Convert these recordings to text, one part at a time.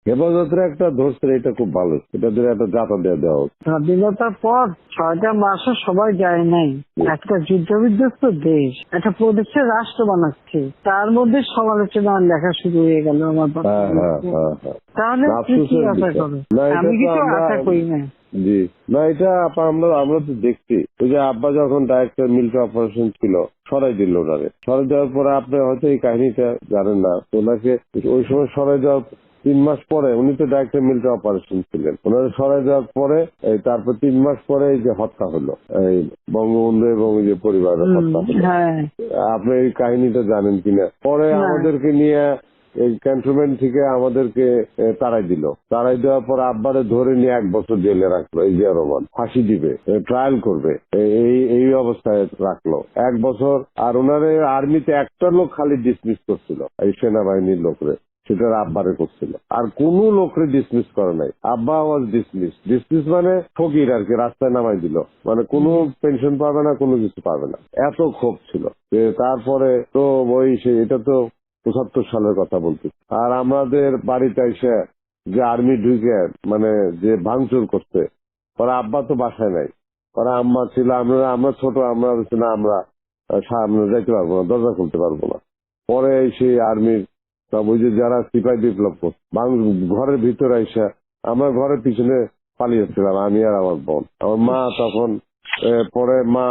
হেফাজতের একটা ধরছে, এটা খুব ভালো, এটা দিয়ে একটা যাতা দেওয়া দেওয়া হোক। স্বাধীনতার পর 6টা মাসও সবাই যায় নাই। একটা যুদ্ধ বিধ্বস্ত দেশ একটা প্রদেশের রাষ্ট্র বানাচ্ছে, তার মধ্যে সমালোচনা লেখা শুরু হয়ে গেল আমার তাহলে কি আশা করো? আমি কিছু আশা করি না। জি না, এটা আমরা তো দেখছি, ওই যে আব্বা যখন ডাইরেক্টর মিলিটারি অপারেশন ছিল সরাই দিল ওনারে, সরাই দেওয়ার পরে আপনি হয়তো এই কাহিনীটা জানেন না, ওনাকে ওই সময় সরাই দেওয়ার 3 মাস পরে, উনি তো ডাইরেক্টর মিলিটারি অপারেশন ছিলেন, ওনারা সরাই দেওয়ার পরে তারপর 3 মাস পরে এই যে হত্যা হলো, এই বঙ্গবন্ধু এবং যে পরিবারের হত্যা হলো। আপনি এই কাহিনীটা জানেন কিনা? পরে আমাদেরকে নিয়ে এই ক্যান্টনমেন্ট থেকে আমাদেরকে তাড়াই দিল, তাড়াই দেওয়ার পর আব্বারে ধরে নিয়ে 1 বছর জেলে রাখলো। এই জিয়া রহমান ফাঁসি দিবে, ট্রায়াল করবে, এই অবস্থায় রাখলো 1 বছর। আর ওনারে আর্মিতে একটা লোক খালি ডিসমিস করছিল, এই সেনাবাহিনীর লোকরে, সেটা আব্বারে করছিল, আর কোন লোকরে ডিসমিস করে নাই। আব্বা ওয়াজ ডিসমিস মানে ফকির আর কি, রাস্তায় নামাই দিল, মানে কোনো পেনশন পাবে না, কোনো কিছু পাবে না, এত ক্ষোভ ছিল। তারপরে তো এটা তো 75 সালের কথা বলছি। আর আমাদের বাড়িতে এসে যে আর্মি ঢুকে মানে যে ভাঙচুর করছে, ওরা আব্বা তো বাসায় নাই, ওরা আম্মা ছিল, আমরা ছোট, আমরা আমরা সামনে যাইতে পারবো না, দরজা খুলতে পারবো না। পরে সেই আর্মির সব ওই যে যারা সিপাহী বিপ্লব করছে ঘরের ভিতরে এসে, আমরা ঘরের পিছনে পালিয়েছিলাম, আমি আর আমার বোন। আমার মা তখন পরে মা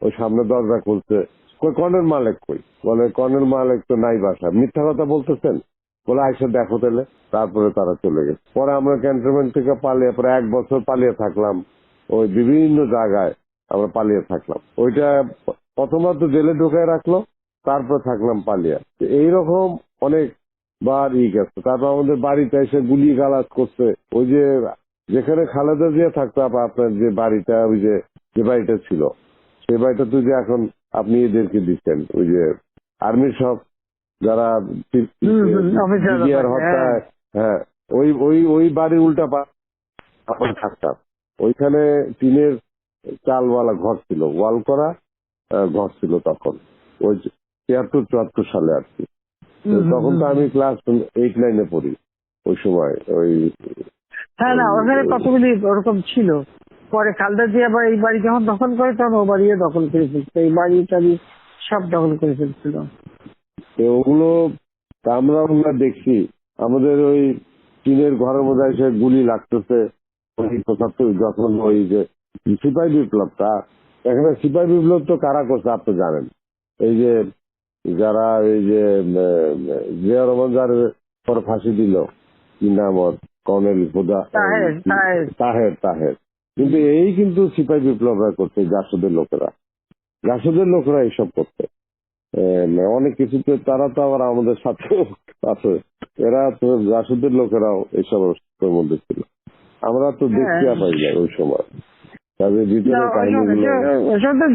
ওই সামনে দরজা খুলছে, কর্নেল মালিক কই? বলে কর্নেল মালিক তো নাই বাসা। মিথ্যা কথা বলতেছেন? বলে আইসা দেখো তাহলে। তারপরে তারা চলে গেছে। পরে আমরা ক্যান্টনমেন্ট থেকে পালিয়ে, পরে 1 বছর পালিয়ে থাকলাম, ওই বিভিন্ন জায়গায় আমরা পালিয়ে থাকলাম। ওইটা প্রথমত জেলে ঢুকায় রাখলো, তারপর থাকলাম পালিয়ে। এইরকম অনেক বার গেছে। তারপর আমাদের বাড়িতে এসে গুলি গালাজ করছে। ওই যে যেখানে খালেদা জিয়া থাকতো, আপনার যে বাড়িটা, ওই যে বাড়িটা ছিল, সেই বাড়িটা তো যে এখন আপনি এদেরকে দিচ্ছেন, ওই যে আর্মির সব যারা হত্যায়, হ্যাঁ, ওই বাড়ির উল্টা আমরা থাকতাম। ওইখানে টিনের চালওয়ালা ঘর ছিল, ওয়াল করা ঘর ছিল তখন, ওই 73-74 সালে আর কি। তখন তো আমি ক্লাস 8-9-এ পড়ি ওই সময়। ওই ওখানে কতগুলি ওরকম ছিল। পরে খালেদা জিয়া আবার এই বাড়ি যখন দখল করে, তখন ও বাড়িও দখল করে ফেলছে, এই বাড়ি টাড়ি সব দখল করে ফেলছিল। ওগুলো আমরা দেখছি, আমাদের ওই টিনের ঘরের মধ্যে এসে গুলি লাগতেছে। যখন ওই যে সিপাহী বিপ্লবটা, এখানে সিপাহী বিপ্লব তো কারা করছে আপনি জানেন? এই যে যারা এই যে জিয়া রহমান যার পর ফাঁসি দিল, কি নাম ওর, কর্নেল তাহের। কিন্তু এই কিন্তু সিপাহী বিপ্লবরা করছে, জাসদের লোকেরা এইসব করছে অনেক কিছুতে। তারা তো আবার আমাদের সাথে আছে, এরা তো জাসদের লোকেরাও এইসব মধ্যে ছিল। আমরা তো দেখতে পাই না ওই সময় তাদের ভিতরে কাহিনীগুলো।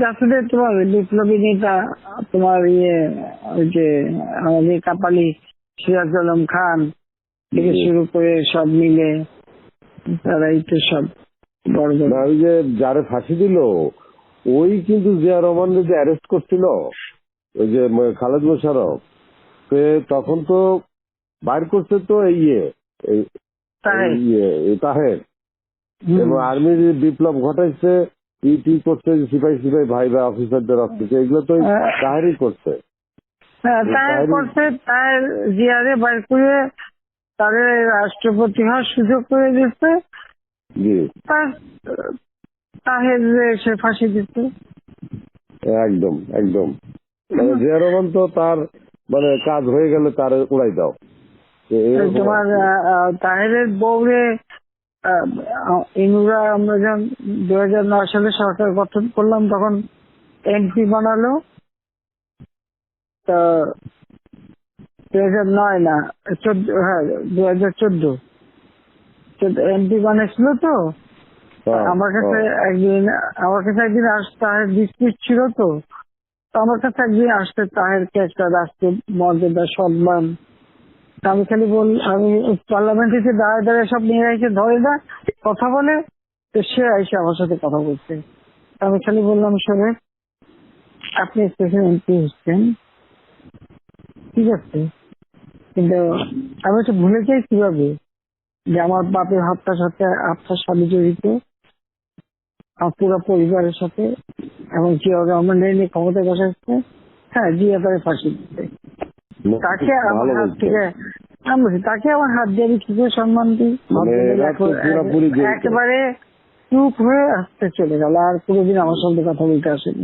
জাসদের তোমার বিপ্লবী নেতা, তোমার ওই যে আমাদের কাপালি সিরাজ আলম খান থেকে শুরু করে সব মিলে তারাই তো সব বড় বড়। ওই যে যারা ফাঁসি দিল, ওই কিন্তু জিয়া রহমানের যে অ্যারেস্ট করছিল, ওই যে খালেদ মোশাররফ, তখন তো বাইর করছে তো তাহের, এবং আর্মির বিপ্লব ঘটাইছে, ই করছে, সিপাহী ভাই বা অফিসারদের অফিসে, এগুলো তো তাহেরই করছে। তাহের জিয়ারে বাইর করে তাদের রাষ্ট্রপতি হওয়ার সুযোগ করে দিচ্ছে, তাহের সে ফাঁসি দিচ্ছে। একদম মানে জিয়া রহমান তো তার মানে কাজ হয়ে গেলে তার উড়াই দাও। তোমার তাহেরের বউরে ইনুরা, আমরা যখন 2009 সালে সরকার গঠন করলাম, তখন এমপি বানালো। তা 2009 না 14, হ্যাঁ 2014 এমপি বানিয়েছিল। তো আমার কাছে একদিন তাহের ডিসপিউট ছিল, তো আমার কাছে একদিন আসতে তাহেরকে একটা রাষ্ট্রীয় মর্যাদা সম্মান, আমি খালি আমি পার্লামেন্টে এসে দাঁড়ায় সব নিয়ে এসে ধরে না কথা বলে, তো সে এসে আমার সাথে কথা বলছে। আমি খালি বললাম, শোনে আপনি স্পেশাল এমপি হচ্ছেন, ঠিক আছে, কিন্তু আমি তো ভুলে যাই কিভাবে, যে আমার বাপের হত্যার সাথে আপনার স্বামী জড়িত, আমার পুরো পরিবারের সাথে, এবং জিয়া গভর্নমেন্ট নিয়ে ক্ষমতায় বসাচ্ছে। হ্যাঁ, জিয়া তারে ফাঁসি দিতে, তাকে আমার ভালো হাত বলছো। থেকে আমি বলছি, তাকে আমার হাত দিয়ে আমি কি করে সম্মান দিই? মানে এরা তো পুরোপুরি জড়িত। একেবারে চুপ হয়ে আসতে চলে গেল, আর কোনোদিন আমার সঙ্গে কথা বলতে আসেনি।